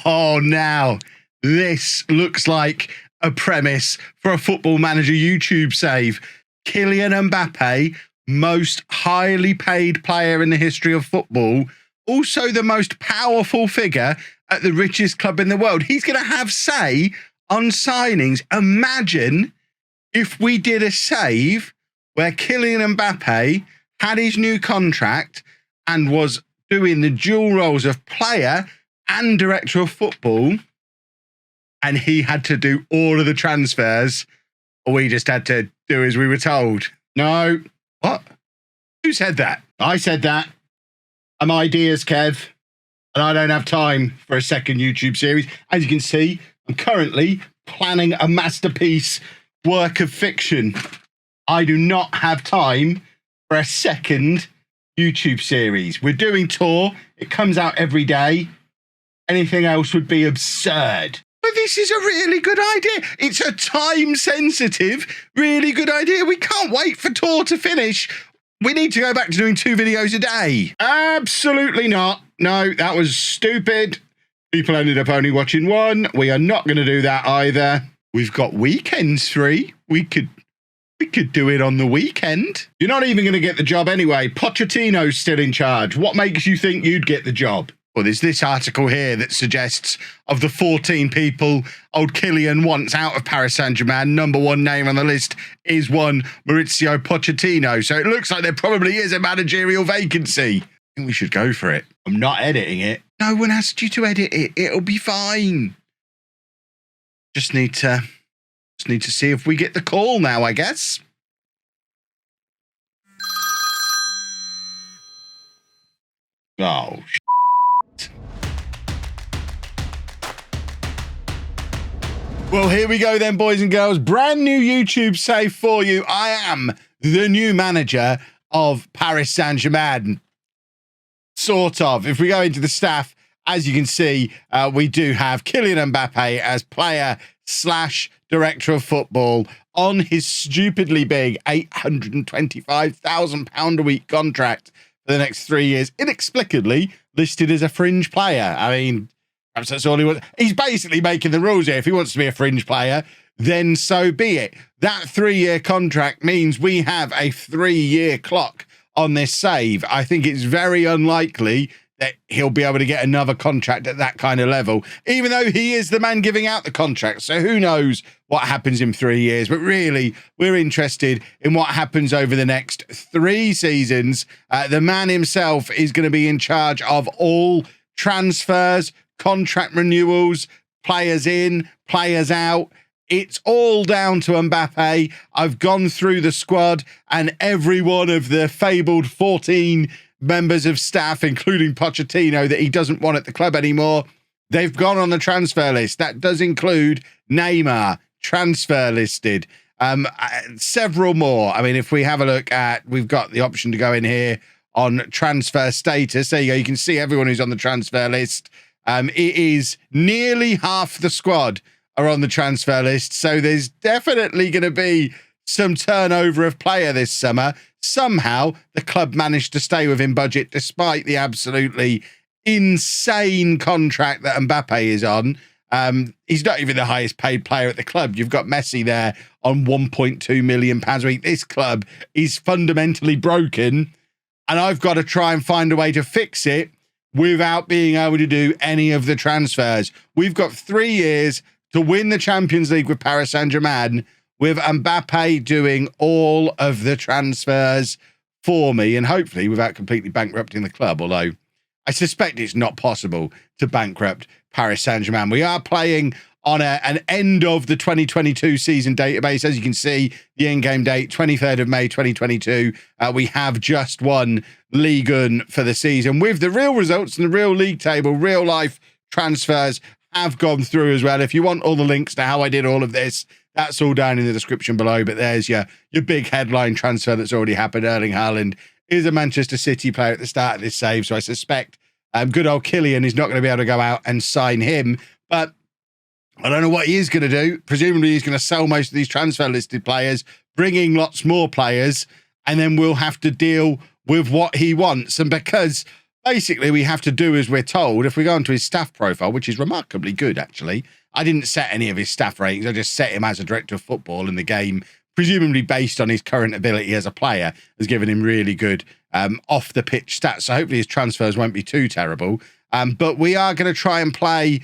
Oh, now this looks like a premise for a Football Manager YouTube save. Killian Mbappe, most highly paid player in the history of football, also the most powerful figure at the richest club in the world. He's going to have say on signings. Imagine if we did a save where Killian Mbappe had his new contract and was doing the dual roles of player and director of football, and he had to do all of the transfers, or we just had to do as we were told. No. What? Who said that? I said that. I'm ideas, Kev, and I don't have time for a second YouTube series. As you can see, I'm currently planning a masterpiece work of fiction. I do not have time for a second YouTube series. We're doing tour. It comes out every day. Anything else would be absurd. But this is a really good idea. It's a time-sensitive, really good idea. We can't wait for tour to finish. We need to go back to doing 2 videos a day. Absolutely not. No, that was stupid. People ended up only watching 1. We are not going to do that either. We've got weekends free. We could do it on the weekend. You're not even going to get the job anyway. Pochettino's still in charge. What makes you think you'd get the job? Well, there's this article here that suggests of the 14 people old Killian wants out of Paris Saint Germain, number 1 name on the list is one Mauricio Pochettino. So it looks like there probably is a managerial vacancy. I think we should go for it. I'm not editing it. No one asked you to edit it. It'll be fine. Just need to see if we get the call now, I guess. Oh, shit. Well, here we go then, boys and girls. Brand new YouTube save for you. I am the new manager of Paris Saint Germain. Sort of. If we go into the staff, as you can see, we do have Killian Mbappe as player / director of football on his stupidly big £825,000 a week contract for the next 3 years, inexplicably listed as a fringe player. I mean, perhaps that's all he wants. He's basically making the rules here. If he wants to be a fringe player, then so be it. That 3-year contract means we have a 3-year clock on this save. I think it's very unlikely that he'll be able to get another contract at that kind of level, even though he is the man giving out the contract. So who knows what happens in 3 years? But really, we're interested in what happens over the next 3 seasons. The man himself is going to be in charge of all transfers, contract renewals, players in, players out. It's all down to Mbappe. I've gone through the squad, and every one of the fabled 14 members of staff, including Pochettino, that he doesn't want at the club anymore, they've gone on the transfer list. That does include Neymar, transfer listed. Several more. I mean, if we have a look at, we've got the option to go in here on transfer status. There you go. You can see everyone who's on the transfer list. It is nearly half the squad are on the transfer list. So there's definitely going to be some turnover of player this summer. Somehow the club managed to stay within budget despite the absolutely insane contract that Mbappe is on. He's not even the highest paid player at the club. You've got Messi there on £1.2 million a week. This club is fundamentally broken, and I've got to try and find a way to fix it without being able to do any of the transfers. We've got 3 years to win the Champions League with Paris Saint Germain, with Mbappe doing all of the transfers for me, and hopefully without completely bankrupting the club, although I suspect it's not possible to bankrupt Paris Saint Germain. We are playing on an end of the 2022 season database. As you can see, the in-game date, 23rd of May, 2022. We have just won Ligue 1 for the season, with the real results and the real league table, real life transfers have gone through as well. If you want all the links to how I did all of this, that's all down in the description below. But there's your big headline transfer that's already happened. Erling Haaland is a Manchester City player at the start of this save, so I suspect good old Killian is not going to be able to go out and sign him. But I don't know what he is going to do. Presumably he's going to sell most of these transfer listed players, bring in lots more players, and then we'll have to deal with what he wants. And because basically we have to do as we're told. If we go onto his staff profile, which is remarkably good, actually. I didn't set any of his staff ratings. I just set him as a director of football, and the game, presumably based on his current ability as a player, has given him really good off the pitch stats. So hopefully his transfers won't be too terrible. But we are going to try and play.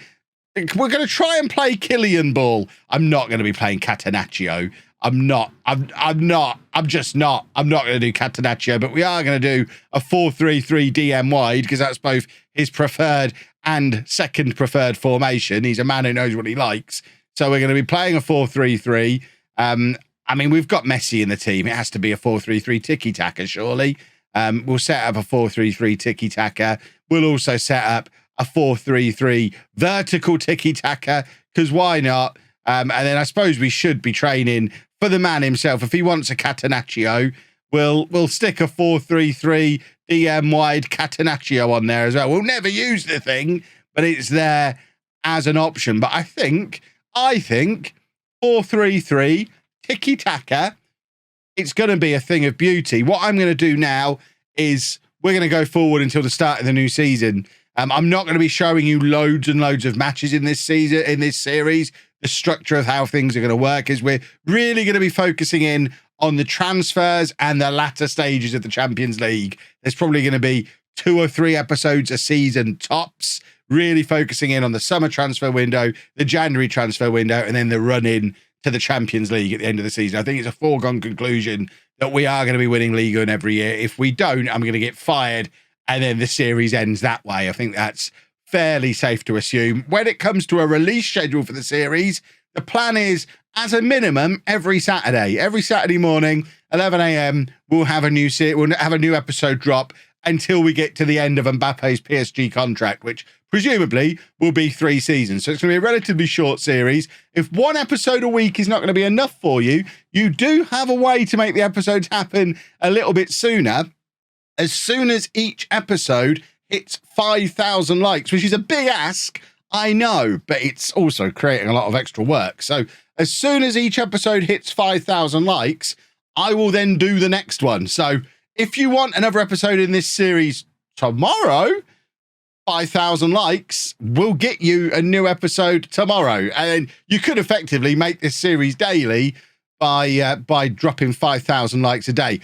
We're going to try and play Killian ball. I'm not going to be playing Catenaccio. I'm not. I'm just not. I'm not going to do Catenaccio, but we are going to do a 4-3-3 DM wide, because that's both his preferred and second preferred formation. He's a man who knows what he likes. So we're going to be playing a 4-3-3. I mean, we've got Messi in the team. It has to be a 4-3-3 tiki-taka, surely. We'll set up a 4-3-3 tiki-taka. We'll also set up a 4-3-3 vertical tiki-taka, because why not? And then I suppose we should be training for the man himself. If he wants a Catenaccio, we'll stick a 4-3-3 DM wide Catenaccio on there as well. We'll never use the thing, but it's there as an option. But I think 4-3-3 tiki-taka, it's going to be a thing of beauty. What I'm going to do now is we're going to go forward until the start of the new season. I'm not going to be showing you loads and loads of matches in this season, in this series. The structure of how things are going to work is we're really going to be focusing in on the transfers and the latter stages of the Champions League. There's probably going to be 2 or 3 episodes a season tops, really focusing in on the summer transfer window, the January transfer window, and then the run-in to the Champions League at the end of the season. I think it's a foregone conclusion that we are going to be winning Liga in every year. If we don't, I'm going to get fired, and then the series ends that way. I think that's fairly safe to assume. When it comes to a release schedule for the series, the plan is, as a minimum, every Saturday morning, 11 a.m., we'll have a new episode drop until we get to the end of Mbappe's PSG contract, which presumably will be 3 seasons. So it's going to be a relatively short series. If 1 episode a week is not going to be enough for you, you do have a way to make the episodes happen a little bit sooner. As soon as each episode hits 5,000 likes, which is a big ask, I know, but it's also creating a lot of extra work. So as soon as each episode hits 5,000 likes, I will then do the next one. So if you want another episode in this series tomorrow, 5,000 likes will get you a new episode tomorrow. And you could effectively make this series daily by dropping 5,000 likes a day.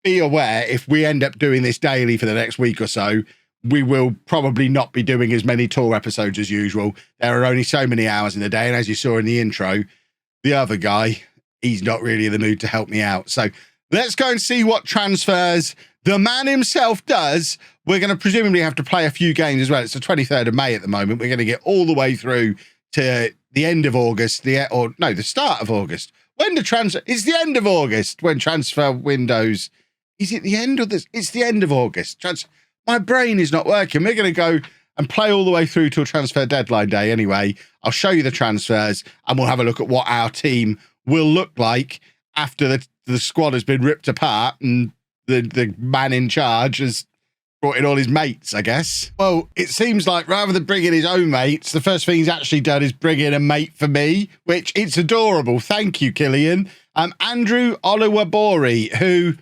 Be aware, if we end up doing this daily for the next week or so, we will probably not be doing as many tour episodes as usual. There are only so many hours in the day. And as you saw in the intro, the other guy, he's not really in the mood to help me out. So let's go and see what transfers the man himself does. We're going to presumably have to play a few games as well. It's the 23rd of May at the moment. We're going to get all the way through to the end of August, the start of August. It's the end of August when transfer windows. Is it the end of this? It's the end of August. My brain is not working. We're going to go and play all the way through till transfer deadline day anyway. I'll show you the transfers and we'll have a look at what our team will look like after the squad has been ripped apart and the man in charge has brought in all his mates, I guess. Well, it seems like rather than bring in his own mates, the first thing he's actually done is bring in a mate for me, which it's adorable. Thank you, Killian. Andrew Oluwabori, who...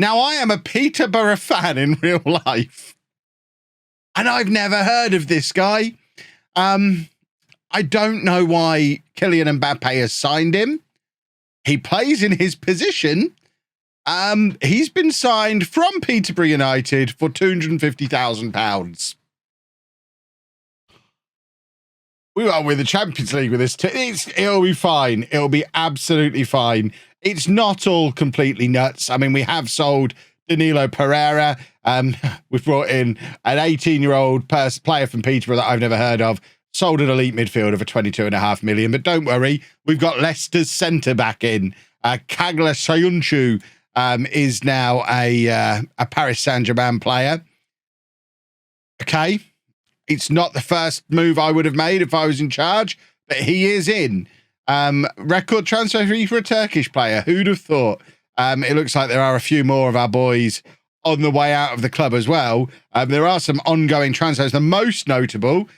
Now, I am a Peterborough fan in real life, and I've never heard of this guy. I don't know why Killian Mbappe has signed him. He plays in his position. He's been signed from Peterborough United for £250,000. We are with the Champions League with this. It'll be fine. It'll be absolutely fine. It's not all completely nuts. I mean, we have sold Danilo Pereira. We've brought in an 18-year-old player from Peterborough that I've never heard of. Sold an elite midfielder for 22.5 million. But don't worry, we've got Leicester's centre-back in. Kagla Soyuncu is now a Paris Saint Germain player. Okay. It's not the first move I would have made if I was in charge, but he is in. Record transfer fee for a Turkish player. Who'd have thought? It looks like there are a few more of our boys on the way out of the club as well. There are some ongoing transfers. The most notable,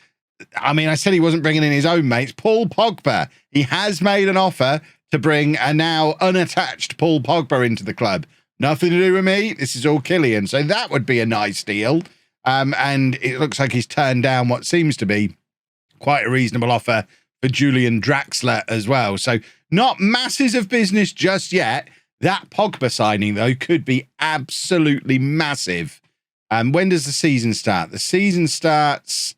I mean, I said he wasn't bringing in his own mates. Paul Pogba. He has made an offer to bring a now unattached Paul Pogba into the club. Nothing to do with me. This is all Killian. So that would be a nice deal. And it looks like he's turned down what seems to be quite a reasonable offer for Julian Draxler as well. So not masses of business just yet. That Pogba signing, though, could be absolutely massive. When does the season start? The season starts...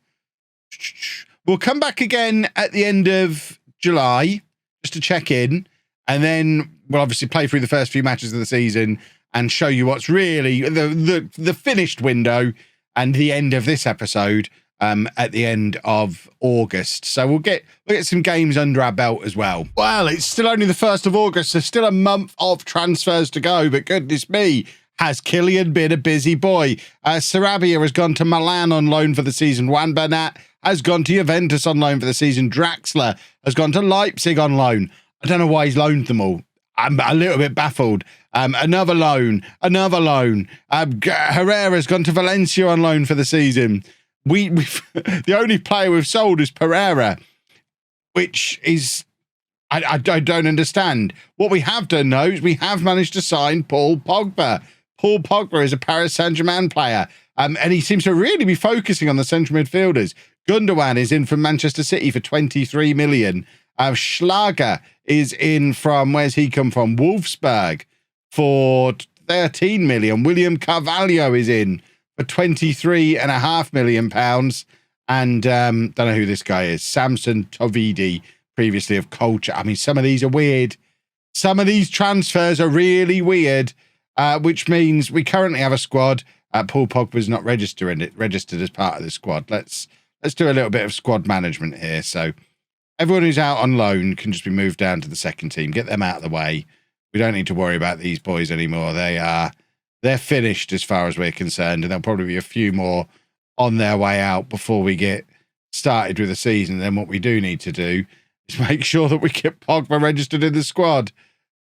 We'll come back again at the end of July just to check in. And then we'll obviously play through the first few matches of the season and show you what's really the finished window and the end of this episode at the end of August. So we'll get some games under our belt as well. Well, it's still only the 1st of August, so still a month of transfers to go. But goodness me, has Killian been a busy boy? Sarabia has gone to Milan on loan for the season. Juan Bernat has gone to Juventus on loan for the season. Draxler has gone to Leipzig on loan. I don't know why he's loaned them all. I'm a little bit baffled. Another loan. Herrera's gone to Valencia on loan for the season. We've the only player we've sold is Pereira, which is I don't understand. What we have done, though, is we have managed to sign Paul Pogba. Paul Pogba is a Paris Saint Germain player, and he seems to really be focusing on the central midfielders. Gundogan is in from Manchester City for 23 million. Schlager is in from, where's he come from? Wolfsburg for 13 million. William Carvalho is in for 23.5 million pounds. And don't know who this guy is. Samson Tovidi, previously of Culture. I mean, some of these are weird. Some of these transfers are really weird, which means we currently have a squad. Paul Pogba's not registered as part of the squad. Let's do a little bit of squad management here. So everyone who's out on loan can just be moved down to the second team. Get them out of the way. We don't need to worry about these boys anymore. They're finished as far as we're concerned, and there'll probably be a few more on their way out before we get started with the season. Then what we do need to do is make sure that we get Pogba registered in the squad,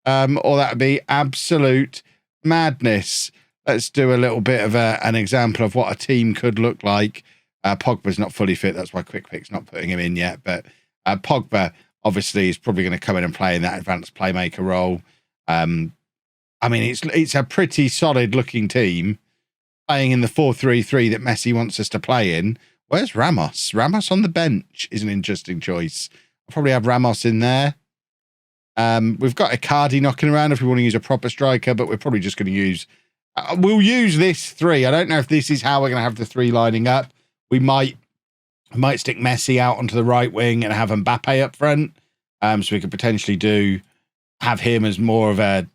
or that would be absolute madness. Let's do a little bit of an example of what a team could look like. Pogba's not fully fit. That's why Quick Pick's not putting him in yet. But Pogba, obviously, is probably going to come in and play in that advanced playmaker role. I mean, it's a pretty solid-looking team playing in the 4-3-3 that Messi wants us to play in. Where's Ramos? Ramos on the bench is an interesting choice. I'll probably have Ramos in there. We've got Icardi knocking around if we want to use a proper striker, but we're probably just going to use... we'll use this three. I don't know if this is how we're going to have the three lining up. We might stick Messi out onto the right wing and have Mbappe up front. So we could potentially have him as more of an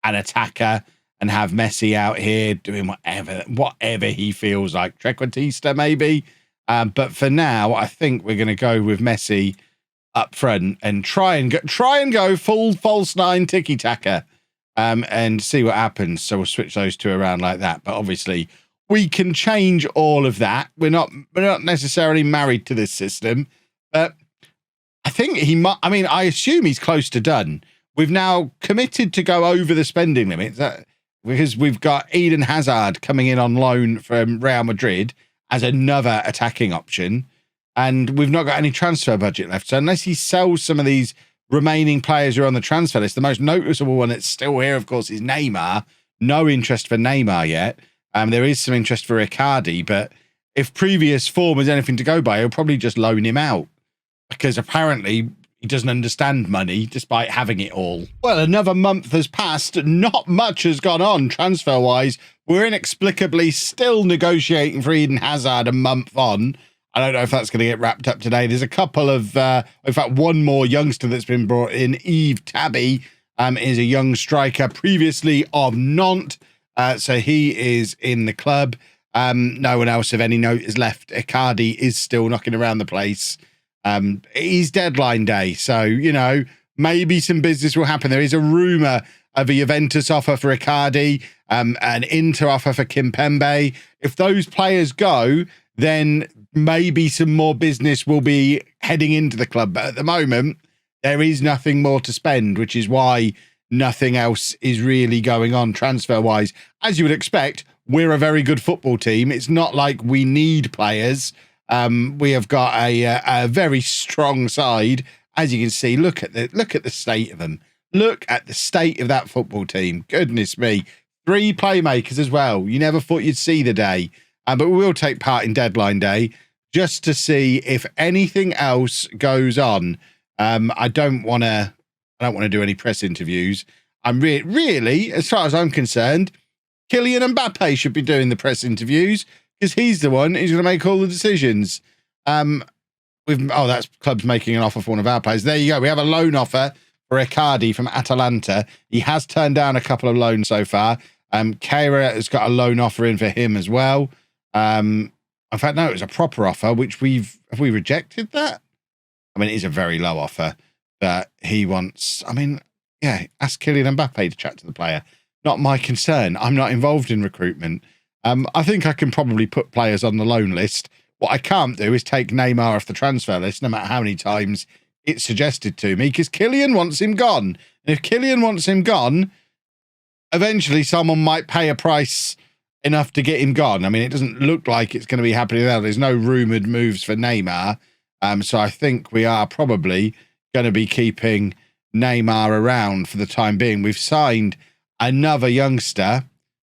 attacker and have Messi out here doing whatever he feels like. Trequartista maybe. But for now, I think we're going to go with Messi up front and try and go full false nine tiki-taka and see what happens. So we'll switch those two around like that. But obviously, we can change all of that. We're not necessarily married to this system, but I think he might. I mean, I assume he's close to done. We've now committed to go over the spending limit because we've got Eden Hazard coming in on loan from Real Madrid as another attacking option, and we've not got any transfer budget left. So unless he sells some of these remaining players who are on the transfer list, the most noticeable one that's still here, of course, is Neymar. No interest for Neymar yet. There is some interest for Icardi, but if previous form is anything to go by, he'll probably just loan him out because apparently he doesn't understand money despite having it all. Well, another month has passed. Not much has gone on transfer-wise. We're inexplicably still negotiating for Eden Hazard a month on. I don't know if that's going to get wrapped up today. There's a couple of, in fact, one more youngster that's been brought in. Yves Tabby is a young striker previously of Nantes. So he is in the club. No one else of any note is left. Icardi is still knocking around the place. He's deadline day. So, maybe some business will happen. There is a rumour of a Juventus offer for Icardi, an Inter offer for Kimpembe. If those players go, then maybe some more business will be heading into the club. But at the moment, there is nothing more to spend, which is why nothing else is really going on transfer-wise. As you would expect, we're a very good football team. It's not like we need players. We have got a very strong side. As you can see, look at the state of them. Look at the state of that football team. Goodness me. 3 playmakers as well. You never thought you'd see the day. But we will take part in deadline day just to see if anything else goes on. I don't want to do any press interviews. I'm really, as far as I'm concerned, Killian Mbappe should be doing the press interviews because he's the one who's going to make all the decisions. That's clubs making an offer for one of our players. There you go. We have a loan offer for Icardi from Atalanta. He has turned down a couple of loans so far. Keira has got a loan offer in for him as well. In fact, no, it was a proper offer, which have we rejected that? I mean, it is a very low offer, but he wants, ask Killian Mbappe to chat to the player. Not my concern. I'm not involved in recruitment. I think I can probably put players on the loan list. What I can't do is take Neymar off the transfer list, no matter how many times it's suggested to me, because Killian wants him gone. And if Killian wants him gone, eventually someone might pay a price enough to get him gone. I mean, it doesn't look like it's going to be happening now. There's no rumoured moves for Neymar. So I think we are probably going to be keeping Neymar around for the time being. We've signed another youngster,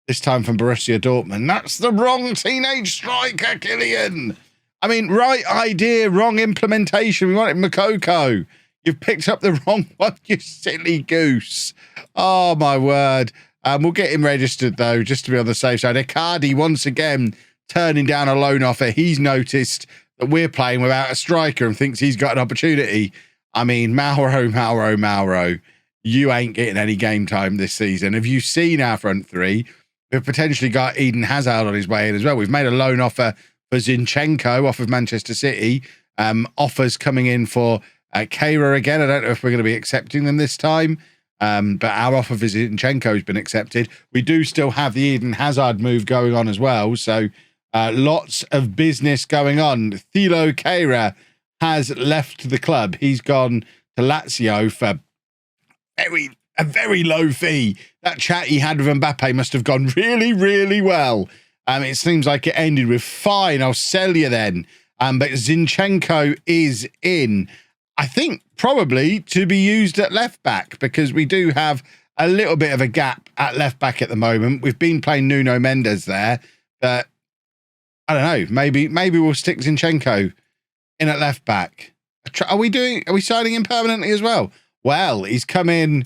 this time from Borussia Dortmund. That's the wrong teenage striker, Killian. I mean, right idea, wrong implementation. We wanted Makoko. You've picked up the wrong one, you silly goose. Oh, my word. We'll get him registered, though, just to be on the safe side. Icardi, once again, turning down a loan offer. He's noticed that we're playing without a striker and thinks he's got an opportunity. I mean, Mauro, you ain't getting any game time this season. Have you seen our front three? We've potentially got Eden Hazard on his way in as well. We've made a loan offer for Zinchenko off of Manchester City. Offers coming in for Keira again. I don't know if we're going to be accepting them this time. But our offer for Zinchenko has been accepted. We do still have the Eden Hazard move going on as well. So lots of business going on. Thilo Keira has left the club. He's gone to Lazio for a very low fee. That chat he had with Mbappe must have gone really, really well. It seems like it ended with, fine, I'll sell you then. But Zinchenko is in. I think probably to be used at left back because we do have a little bit of a gap at left back at the moment. We've been playing Nuno Mendes there, but I don't know. Maybe we'll stick Zinchenko in at left back. Are we signing him permanently as well? Well, he's come in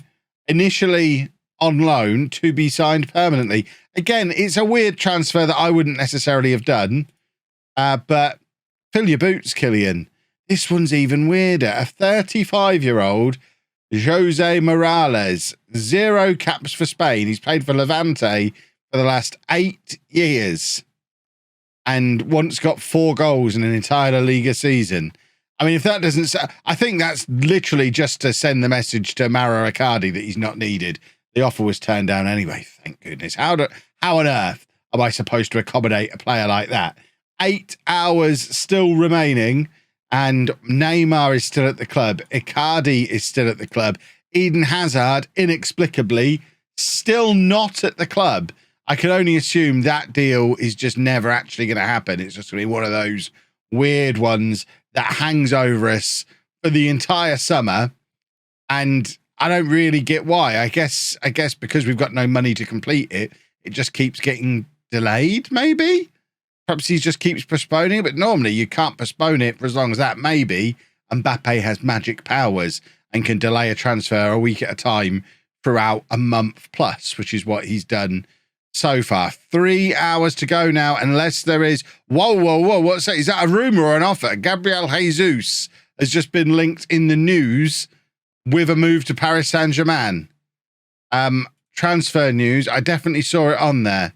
initially on loan to be signed permanently. Again, it's a weird transfer that I wouldn't necessarily have done, but fill your boots, Killian. This one's even weirder. A 35-year-old Jose Morales, 0 caps for Spain. He's played for Levante for the last 8 years and once got 4 goals in an entire La Liga season. I mean, if that doesn't... I think that's literally just to send the message to Mauro Icardi that he's not needed. The offer was turned down anyway, thank goodness. How on earth am I supposed to accommodate a player like that? 8 hours still remaining... And Neymar is still at the club. Icardi is still at the club. Eden Hazard, inexplicably, still not at the club. I can only assume that deal is just never actually going to happen. It's just going to be one of those weird ones that hangs over us for the entire summer. And I don't really get why. I guess because we've got no money to complete it, it just keeps getting delayed, maybe? Perhaps he just keeps postponing it, but normally you can't postpone it for as long as that. Maybe Mbappe has magic powers and can delay a transfer a week at a time throughout a month plus, which is what he's done so far. 3 hours to go now, unless there is... Whoa, what's that? Is that a rumour or an offer? Gabriel Jesus has just been linked in the news with a move to Paris Saint Germain. Transfer news. I definitely saw it on there.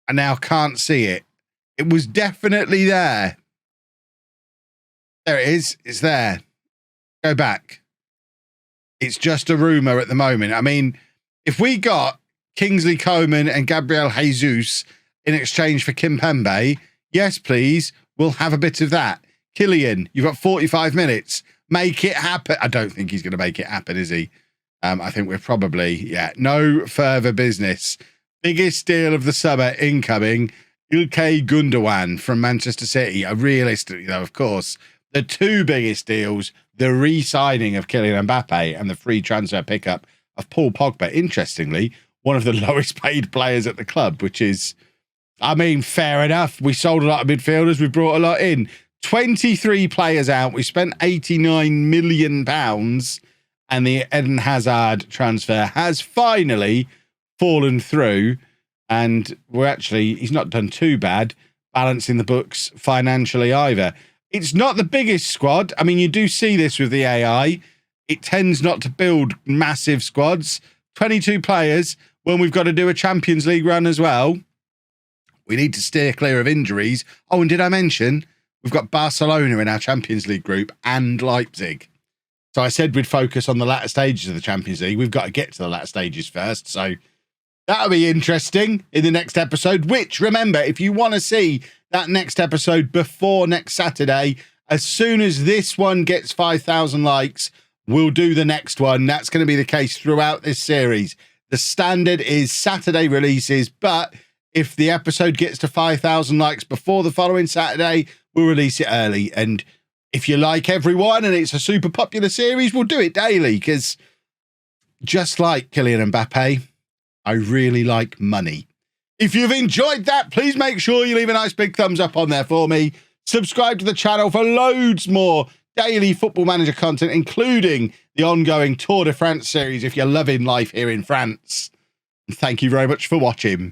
I now can't see it. It was definitely there. There it is. It's there. Go back. It's just a rumour at the moment. I mean, if we got Kingsley Coman and Gabriel Jesus in exchange for Kimpembe, yes, please, we'll have a bit of that. Killian, you've got 45 minutes. Make it happen. I don't think he's going to make it happen, is he? I think we're probably, no further business. Biggest deal of the summer incoming, Ilkay Gundogan from Manchester City. Realistically, though, of course, the 2 biggest deals, the re-signing of Kylian Mbappe and the free transfer pickup of Paul Pogba. Interestingly, one of the lowest paid players at the club, which is I mean, fair enough. We sold a lot of midfielders. We brought a lot in. 23 players out. We spent £89 million. And the Eden Hazard transfer has finally fallen through. And he's not done too bad balancing the books financially either. It's not the biggest squad. I mean, you do see this with the AI. It tends not to build massive squads. 22 players when we've got to do a Champions League run as well. We need to steer clear of injuries. Oh, and did I mention we've got Barcelona in our Champions League group and Leipzig. So I said we'd focus on the latter stages of the Champions League. We've got to get to the latter stages first. So that'll be interesting in the next episode, which, remember, if you want to see that next episode before next Saturday, as soon as this one gets 5,000 likes, we'll do the next one. That's going to be the case throughout this series. The standard is Saturday releases, but if the episode gets to 5,000 likes before the following Saturday, we'll release it early. And if you like everyone and it's a super popular series, we'll do it daily, because just like Killian Mbappe, I really like money. If you've enjoyed that, please make sure you leave a nice big thumbs up on there for me. Subscribe to the channel for loads more daily Football Manager content, including the ongoing Tour de France series if you're loving life here in France. And thank you very much for watching.